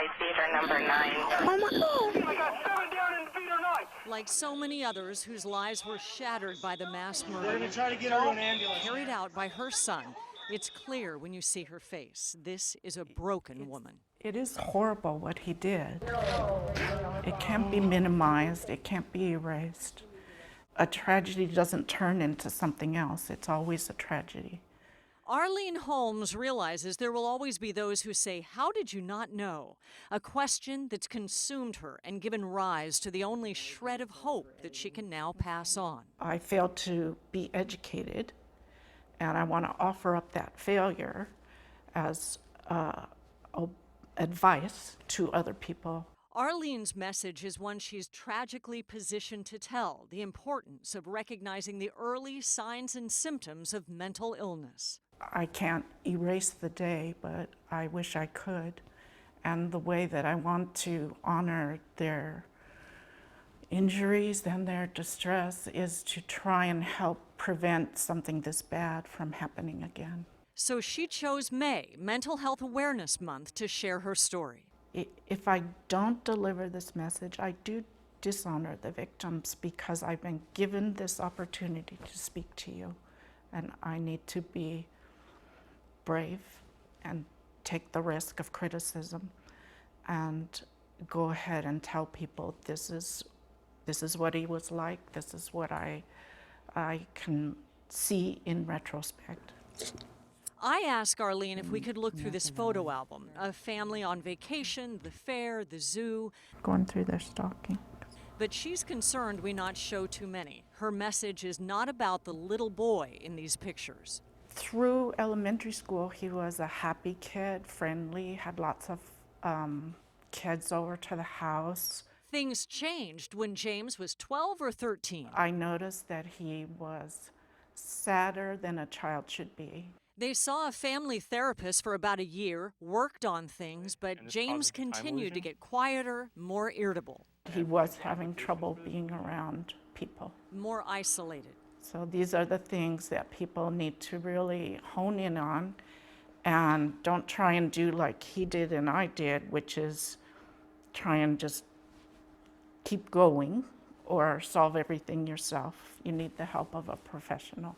by theater number 9. Oh my God. I got 7 down in theater 9. Like so many others whose lives were shattered by the mass We're murder going to try to get her to an ambulance. carried out by her son, it's clear when you see her face. This is a broken woman. It is horrible what he did. It can't be minimized. It can't be erased. A tragedy doesn't turn into something else. It's always a tragedy. Arlene Holmes realizes there will always be those who say, "How did you not know?" A question that's consumed her and given rise to the only shred of hope that she can now pass on. I failed to be educated, and I want to offer up that failure as advice to other people. Arlene's message is one she's tragically positioned to tell: the importance of recognizing the early signs and symptoms of mental illness. I can't erase the day, but I wish I could. And the way that I want to honor their injuries and their distress is to try and help prevent something this bad from happening again. So she chose May, Mental Health Awareness Month, to share her story. If I don't deliver this message, I do dishonor the victims because I've been given this opportunity to speak to you, and I need to be brave and take the risk of criticism and go ahead and tell people this is what he was like, this is what I can see in retrospect. I asked Arlene if we could look through this photo album, a family on vacation, the fair, the zoo. Going through their stocking. But she's concerned we not show too many. Her message is not about the little boy in these pictures. Through elementary school, he was a happy kid, friendly, had lots of kids over to the house. Things changed when James was 12 or 13. I noticed that he was sadder than a child should be. They saw a family therapist for about a year, worked on things, but James continued to get quieter, more irritable. He was having trouble being around people. More isolated. So these are the things that people need to really hone in on, and don't try and do like he did and I did, which is try and just keep going or solve everything yourself. You need the help of a professional.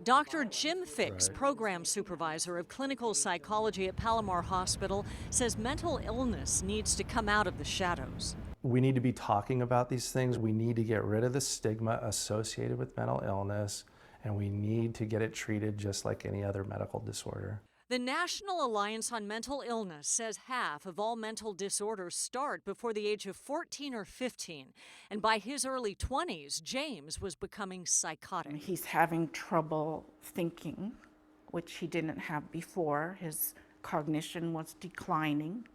Dr. Jim Fix, program supervisor of clinical psychology at Palomar Hospital, says mental illness needs to come out of the shadows. We need to be talking about these things. We need to get rid of the stigma associated with mental illness, and we need to get it treated just like any other medical disorder. The National Alliance on Mental Illness says half of all mental disorders start before the age of 14 or 15. And by his early 20s, James was becoming psychotic. He's having trouble thinking, which he didn't have before. His cognition was declining.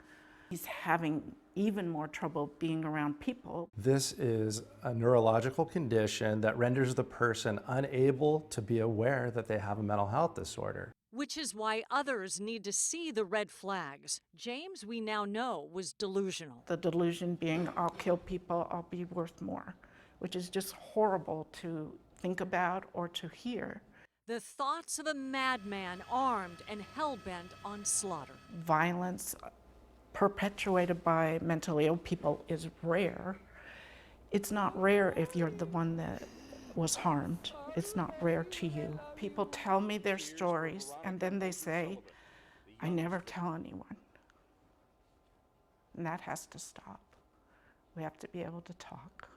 He's having even more trouble being around people. This is a neurological condition that renders the person unable to be aware that they have a mental health disorder. Which is why others need to see the red flags. James, we now know, was delusional. The delusion being, I'll kill people, I'll be worth more, which is just horrible to think about or to hear. The thoughts of a madman armed and hell-bent on slaughter. Violence perpetuated by mentally ill people is rare. It's not rare if you're the one that was harmed. It's not rare to you. People tell me their stories and then they say, I never tell anyone. And that has to stop. We have to be able to talk.